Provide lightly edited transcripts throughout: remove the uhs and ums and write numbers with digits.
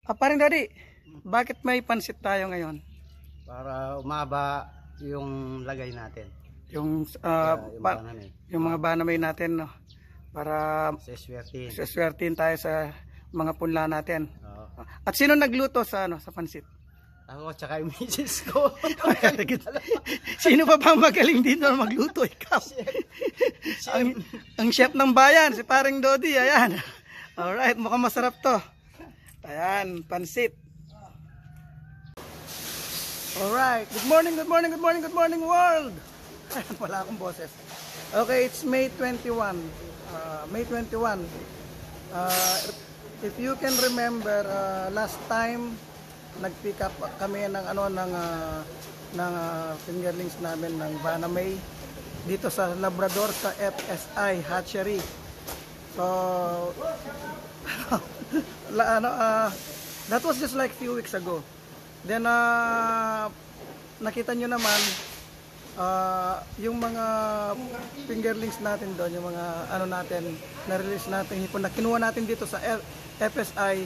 Paring Daddy, bakit may pansit tayo ngayon? Para umaba yung lagay natin. Yung yung mga banamay natin, no? Para seswertin tayo sa mga punla natin. At sino nagluto sa sa pansit? Ako tsaka yung misis ko. Sino pa bang magaling dito na magluto? Ikaw. ang chef ng bayan, si Paring Dodi. Ayan. Alright, mukhang masarap to. Ayan, pansit. Alright, good morning, good morning, good morning, good morning world. Ayan, wala akong boses. Okay, it's May 21. May 21. If you can remember, last time nag-pick up kami ng fingerlings namin ng Banamay dito sa Labrador sa FSI Hatchery. So that was just like few weeks ago. Then nakita nyo naman yung mga fingerlings natin doon, yung mga natin na-release natin hipon na kinuha natin dito sa FSI.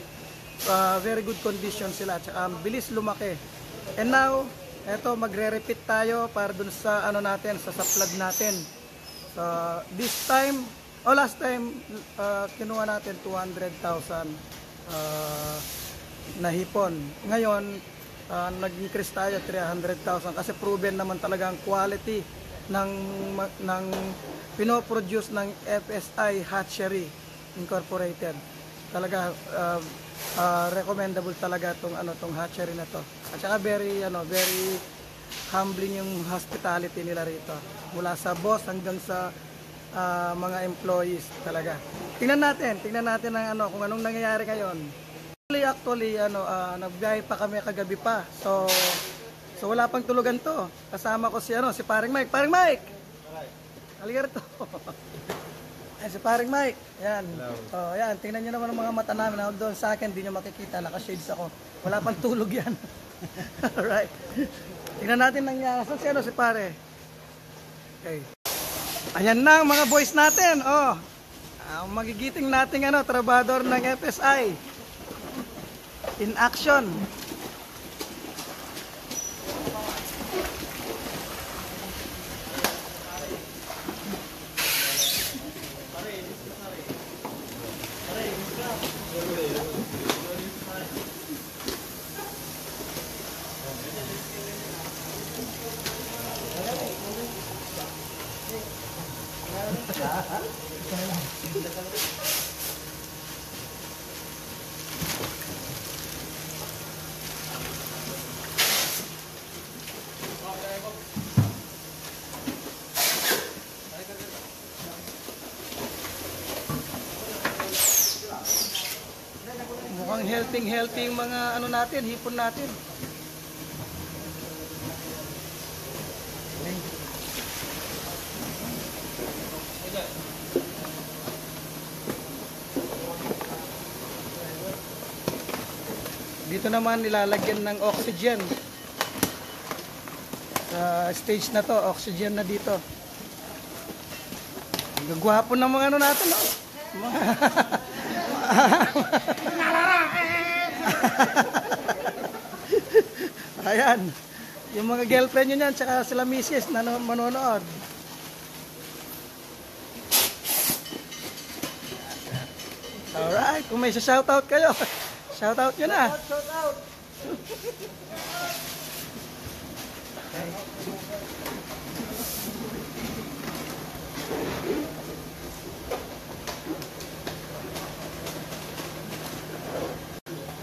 Very good condition sila, tsaka bilis lumaki. And now, eto magre-repeat tayo para dun sa natin, sa flood natin. So this time, last time kinuha natin 200,000 na hipon. Ngayon nag-increase tayo 300,000 kasi proven naman talaga ang quality ng pinoproduce ng FSI Hatchery Incorporated. Talaga recommendable talaga tong hatchery na to. At saka very humbling yung hospitality nila rito. Mula sa boss hanggang sa mga employees talaga. Tingnan natin ang kung anong nangyayari ngayon. Actually nagbiyahe pa kami kagabi pa. So wala pang tulugan to. Kasama ko si Paring Mike. Paring Mike. Halika rito. Ayan, si Paring Mike. Ayan. Ayan, tingnan niyo naman ang mga mata namin. Doon sa akin, hindi niyo makikita. Naka-shades ako. Wala pang tulog yan. Alright. Tingnan natin nangyari. Saan si Pare? Okay. Ayan na ang mga boys natin. Ang magigiting nating trabador ng FSI. In action. Mukhang healthy yung mga natin, hipon natin. Dito naman nilalagyan ng oxygen. Sa stage na to, oxygen na dito. Ang gwapo ng mga natin, no? Ayan. Yung mga girlfriend nyo niyan, tsaka sila misis na manonood. Alright, kung may shoutout kayo, shoutout nyo na. Shoutout. Okay.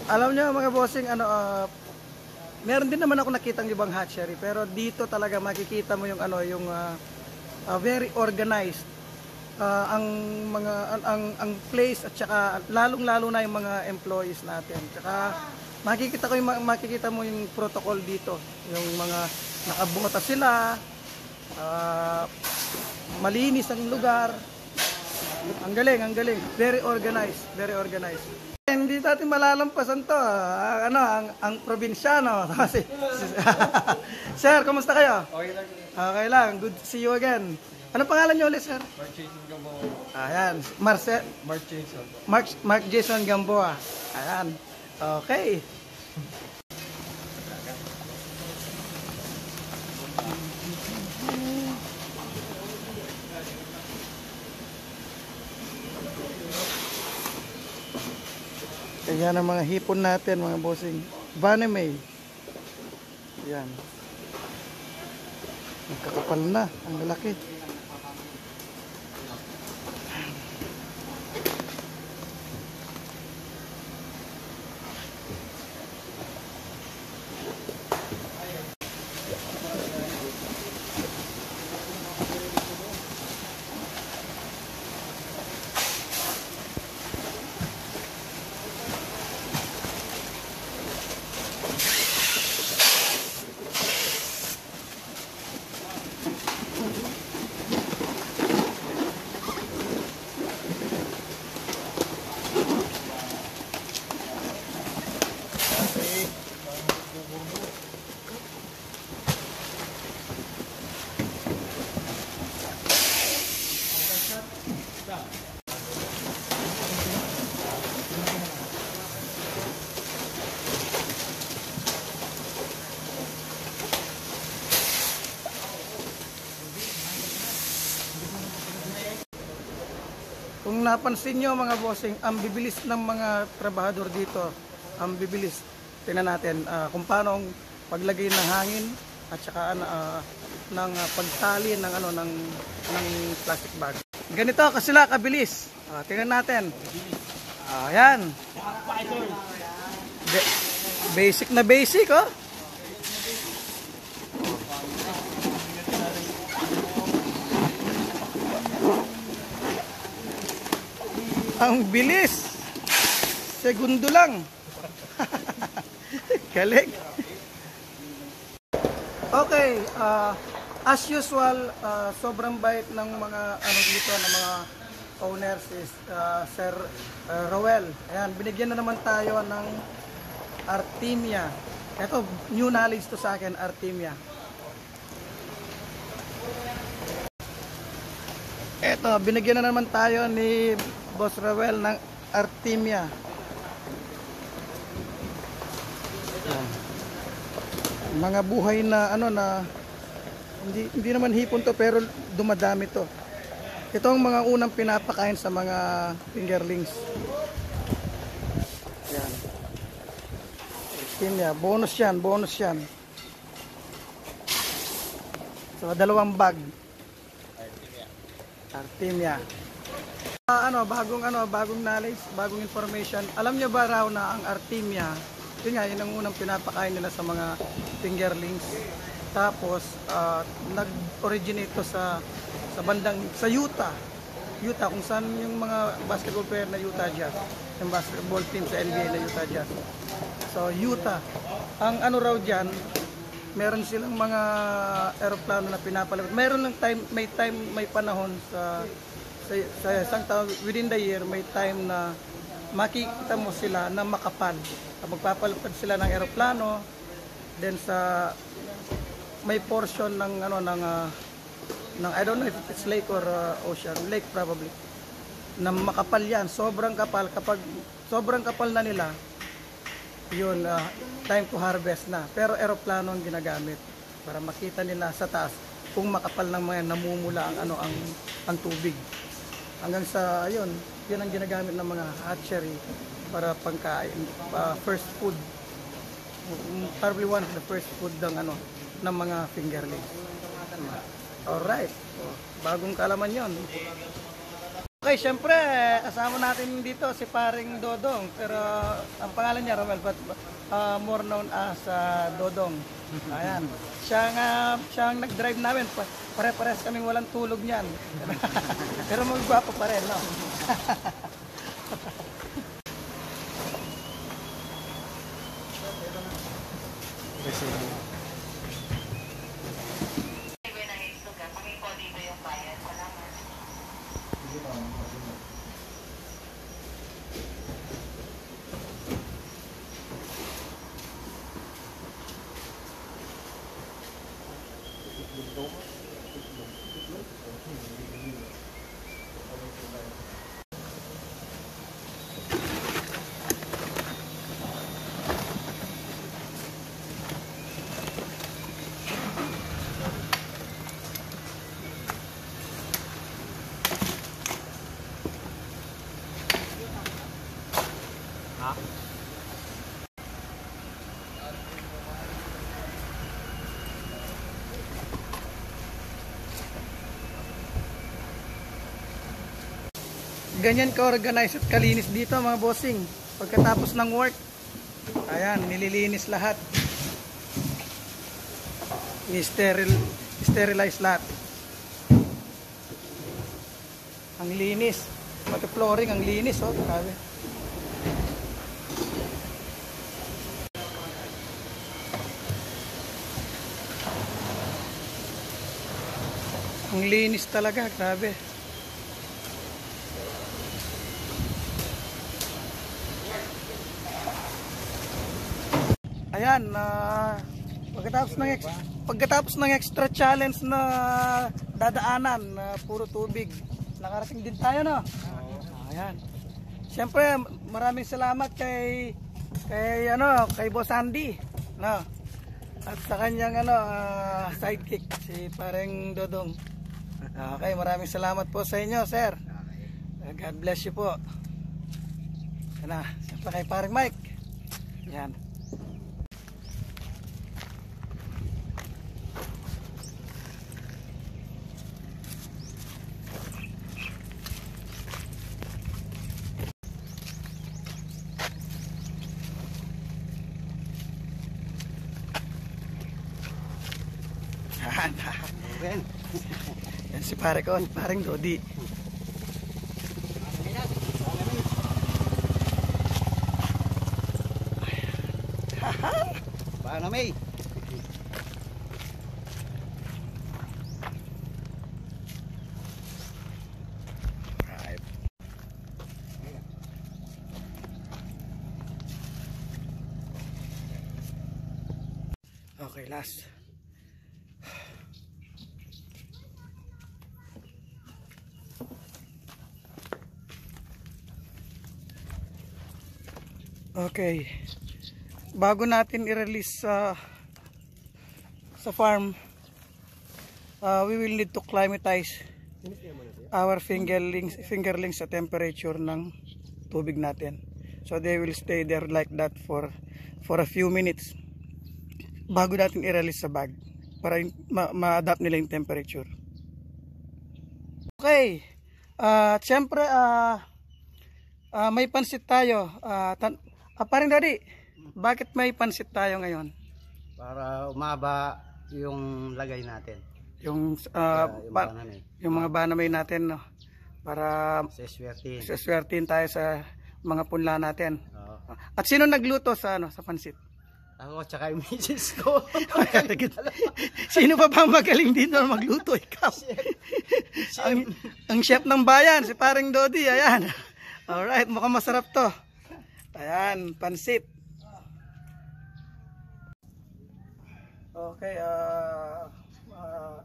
Alam nyo mga bossing, meron din naman ako nakitang ibang hatchery, pero dito talaga makikita mo yung very organized. Ang place at saka lalong-lalo na yung mga employees natin. Tsaka makikita mo yung protocol dito, yung mga nakabungota sila, malinis ang lugar. Ang galing, very organized. Hindi natin malalampasan to, ang probinsyano. Sir, kumusta kayo? Okay lang, good to see you again. Ano pangalan niyo ulit, sir? Mark Jason Gamboa. Ayan, Mark Jason Gamboa. Ayan. Okay. Ayan ang mga hipon natin, mga bossing. Vanime. Ayan. Nagkakapal na. Ang lalaki. Kung napansin nyo mga bossing, ang bibilis ng mga trabahador dito. Ang bibilis. Tingnan natin kung paano ang paglagay ng hangin at saka ng pagtali ng ng plastic bag. Ganito kasi sila kabilis. Tingnan natin. Ayan. Basic na basic, oh. Ang bilis. Segundo lang. Galing. Okay, as usual, sobrang bait ng mga dito ng mga owners is Sir Roel. Ayan, binigyan na naman tayo ng Artemia. Ito, new knowledge to sa akin, Artemia. Ito, binigyan na naman tayo ni Boss Roel ng Artemia. Mga buhay na na hindi naman hipon to pero dumadami to. Ito ang mga unang pinapakain sa mga fingerlings. Yan. Artemia, bonus yan. So, 2 bag. Artemia. Bagong knowledge, bagong information. Alam niyo ba raw na ang Artemia, yun ang unang pinapakain nila sa mga fingerlings. Tapos nag-originate to sa bandang sa Utah, kung saan yung mga basketball player na Utah Jazz, yung basketball team sa NBA na Utah Jazz. So Utah, ang raw diyan, meron silang mga eroplano na pinapalabas. Meron lang may panahon sa isang taon, within the year, may time na makikita mo sila na makapal. Magpapalipad sila ng eroplano, then may portion ng I don't know if it's lake or ocean, lake probably, na makapal yan, sobrang kapal. Kapag sobrang kapal na nila, yun, time to harvest na. Pero eroplano ang ginagamit para makita nila sa taas kung makapal ng mga namumula ang tubig. Hanggang sa yun ang ginagamit ng mga hatchery para pangkain, first food. Probably one of the first food ng mga fingerlings. Alright, bagong kalaman yon. Okay, syempre kasama natin dito si paring Dodong, pero ang pangalan niya Romel, but more known as Dodong. Ayan, siya ang nag-drive namin. Pare-pares kaming walang tulog niyan. Pero magwapo pa rin, no? ganyan ka-organize at kalinis dito mga bossing. Pagkatapos ng work, ayan, nililinis lahat. Sterilize lahat. Ang linis. Pati flooring, ang linis. Oh, grabe. Ang linis talaga, grabe. Ayan, pagkatapos ng extra challenge na dadaanan na puro tubig, nakarating din tayo, no? Ayan. Siyempre, maraming salamat kay Boss Andy, no? At sa kanyang sidekick si Pareng Dodong. Okay, maraming salamat po sa inyo, sir. God bless you po. Yan, siyempre kay Pareng Mike. Yan. Yan si Pareng Dodi. Paano may? Okay, last. Okay. Bago natin i-release sa farm, we will need to climatize our fingerlings sa temperature ng tubig natin. So they will stay there like that for a few minutes bago natin i-release sa bag para ma-adapt nila yung temperature. Okay. Siyempre may pansit tayo. Parang Daddy, bakit may pansit tayo ngayon? Para umaba yung lagay natin. Yung mga banamay natin, no? Para seswertin tayo sa mga punla natin. At sino nagluto sa pansit? Ako tsaka yung misis ko. Sino pa ba magaling dito magluto? Ikaw. Ang chef ng bayan, si Pareng Dodi. Ayan. Alright, mukhang masarap to. Ayan, pansit. Okay,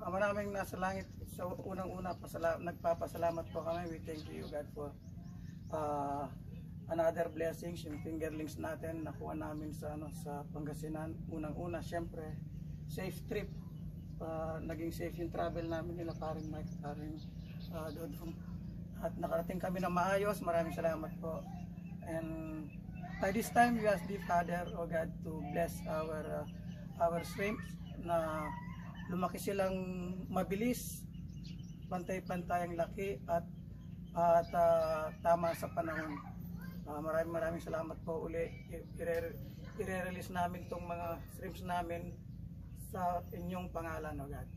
Ama naming nasa langit, sa unang-una nagpapasalamat po kami. We thank you God for another blessings, yung fingerlings natin nakuha namin sa Pangasinan. Unang-una, syempre, safe trip. Naging safe yung travel namin nila Pareng Mike, Pareng Dodong. At nakarating kami na maayos. Maraming salamat po. And by this time, we ask the Father, O God, to bless our shrimps na lumaki silang mabilis, pantay-pantay ang laki at tama sa panahon. Maraming salamat po uli. I-release namin itong mga shrimps namin sa inyong pangalan, O God.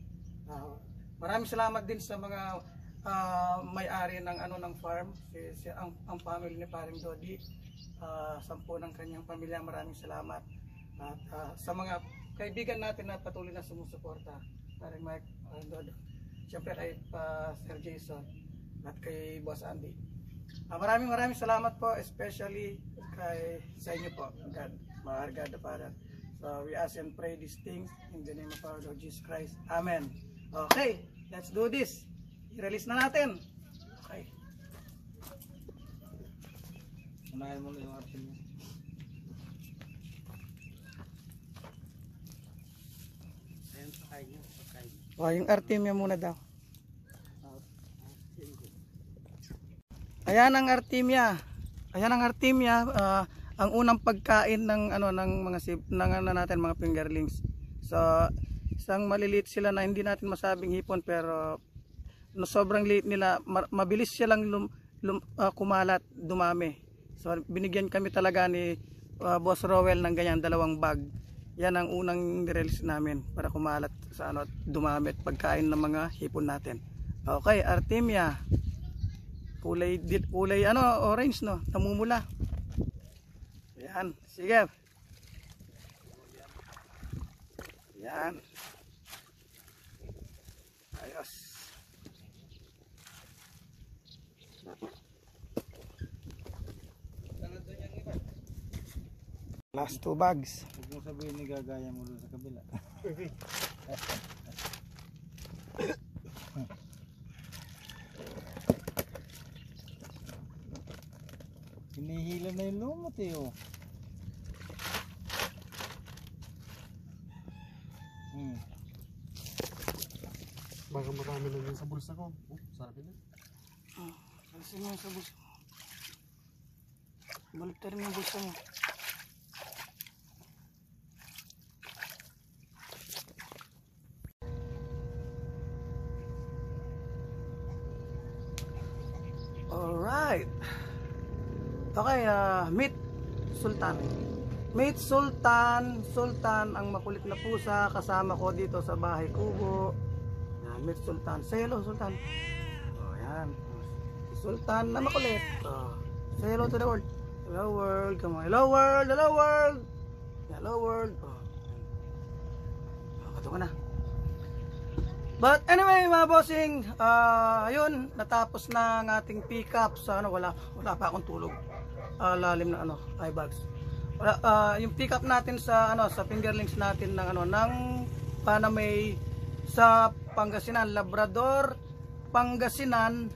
Maraming salamat din sa mga may-ari ng farm, ang family ni Pareng Dodi, 10 ng kanyang pamilya. Maraming salamat. At sa mga kaibigan natin na patuloy na sumusuporta, Pareng Mike, Dodo, siyempre kay Sir Jason at kay Boss Andy. Maraming salamat po, especially sa inyo po, God, God the Father. So we ask and pray these things in the name of our Lord Jesus Christ. Amen. Okay, let's do this. I-release na natin. Okay. Unahin mo yung artin mo. Ayan, pakain nyo. Yung Artemia muna daw. Ayan ang Artemia. Ang unang pagkain ng natin mga fingerlings. So isang maliliit sila na hindi natin masabing hipon, pero sobrang liit nila, mabilis silang kumalat, dumami. So binigyan kami talaga ni Boss Rowell ng ganyan 2 bag. Yan ang unang nirelease namin para kumalat sa ano, dumami at pagkain ng mga hipon natin. Okay, Artemia. Kulay ano, orange no, namumula. Yan, sige. Yan. Ayos. Last 2 bags. Huwag mo sabihin ni gagaya mo doon sa kabila. Hinihila na yung lumot eh oh. Baka marami lang yun sa bulsa ko. Sarap yun. Kasi mo sa bulsa. Balter mo yung bulsa mo. Alright. Okay, meet Sultan. Meet Sultan. Sultan ang makulit na pusa. Kasama ko dito sa bahay kubo. Yan, meet Sultan. Say hello, Sultan. Oh, yan. Si Sultan na makulit. Oh, say hello to the world. Hello world. Come on. Hello world. Hello world. Hello world. Oh, kato ka na. But anyway mga bossing, ayun, natapos na ang ating pick up sa ano, wala pa akong tulog. Lalim na ano, eye bags. Yung pick up natin sa ano, sa fingerlings natin ng ano, ng Panamay sa Pangasinan, Labrador, Pangasinan,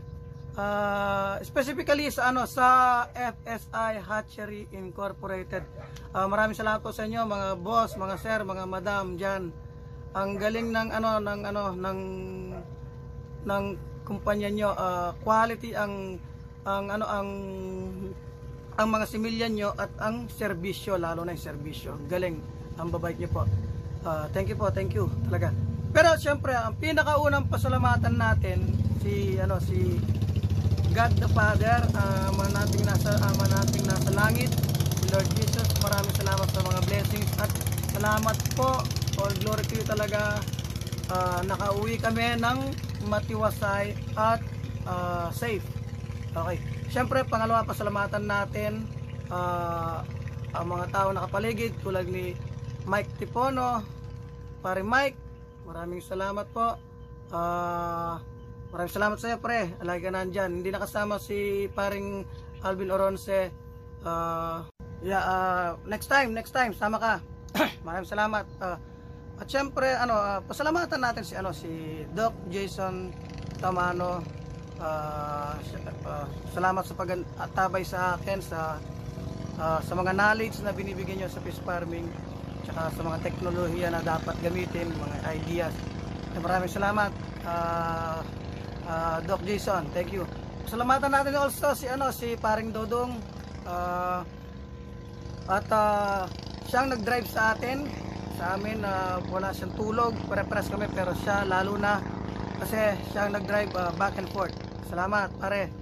specifically sa ano, sa FSI Hatchery Incorporated. Maraming salamat po sa inyo mga boss, mga sir, mga madam diyan. Ang galing ng ng kumpanya nyo, quality ang mga similyan nyo at ang serbisyo, lalo na yung serbisyo. Galing ang babait nyo po. Thank you talaga. Pero syempre ang pinakaunang pasalamatan natin si God the Father, ama nating nasa langit, Lord Jesus. Maraming salamat sa mga blessings at salamat po. All glory to you talaga. Nakauwi kami ng matiwasay at safe. Okay. Siyempre, pangalawa, pasalamatan natin ang mga tao nakapaligid tulad ni Mike Tipono, pare Mike. Maraming salamat po. Maraming salamat sa iyo, pre. Lagi ka nandyan. Hindi nakasama si paring Alvin Oronce. Next time, sama ka. Maraming salamat. At syempre pasalamatan natin si Doc Jason Tamano. Salamat sa pag-atabay sa akin sa mga knowledge na binibigyan niyo sa fish farming, tsaka sa mga teknolohiya na dapat gamitin, mga ideas. Maraming salamat Doc Jason, thank you. Pasalamatan natin also si paring Dodong at siyang nag-drive sa amin, wala siyang tulog, pare-pares kami, pero siya lalo na kasi siyang nag-drive back and forth. Salamat pare.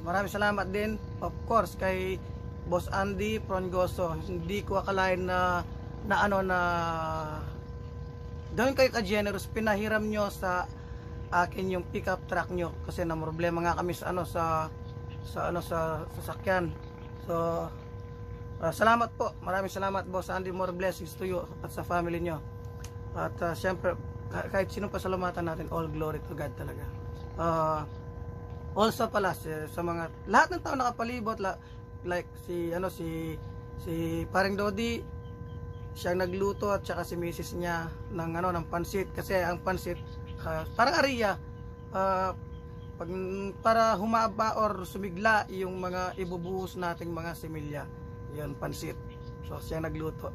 Maraming salamat din of course kay Boss Andy Prongoso. Hindi ko akalain na gawin kayo ka-generous, pinahiram nyo sa akin yung pickup truck nyo kasi na problema nga kami sa sasakyan. So salamat po, maraming salamat Boss Andy, more blessings to you at sa family nyo. At syempre kahit sino pasalamatan natin, all glory to God talaga. Also pala sa mga lahat ng tao nakapalibot, like si paring Dodi, siyang nagluto, at saka si misis niya ng pansit, kasi ang pansit parang ariya, para humaba or sumigla yung mga ibubuhos nating mga similya, yun pansit. So siya nagluto,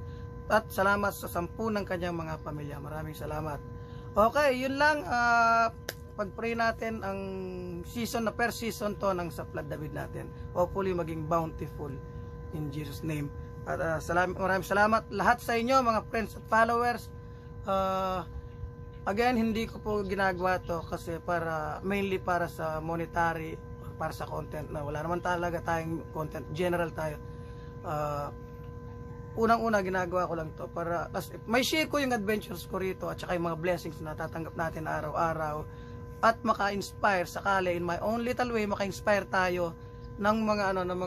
at salamat sa 10 ng kanyang mga pamilya. Maraming salamat. Okay, yun lang. Pag-pray natin ang season na per season to ng Saplad David natin. Hopefully maging bountiful in Jesus name. At maraming salamat lahat sa inyo mga friends at followers. Again, hindi ko po ginagawa to kasi mainly para sa monetary para sa content na wala naman talaga tayong content, general tayo. Unang-una ginagawa ko lang to para kasi may share ko yung adventures ko rito at saka yung mga blessings na natatanggap natin araw-araw at maka-inspire sakali in my own little way, maka-inspire tayo ng mga ng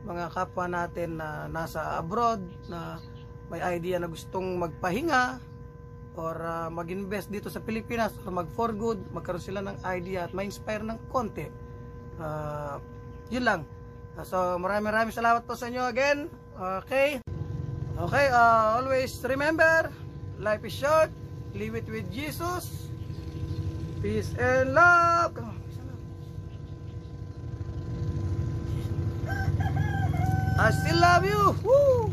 mga kapwa natin na nasa abroad na may idea na gustong magpahinga or mag-invest dito sa Pilipinas or mag for good, magkaroon sila ng idea at ma-inspire ng konti. Yun lang. So maraming salamat po sa inyo again. Okay, always remember, life is short, live it with Jesus. Peace and love. I still love you. Woo!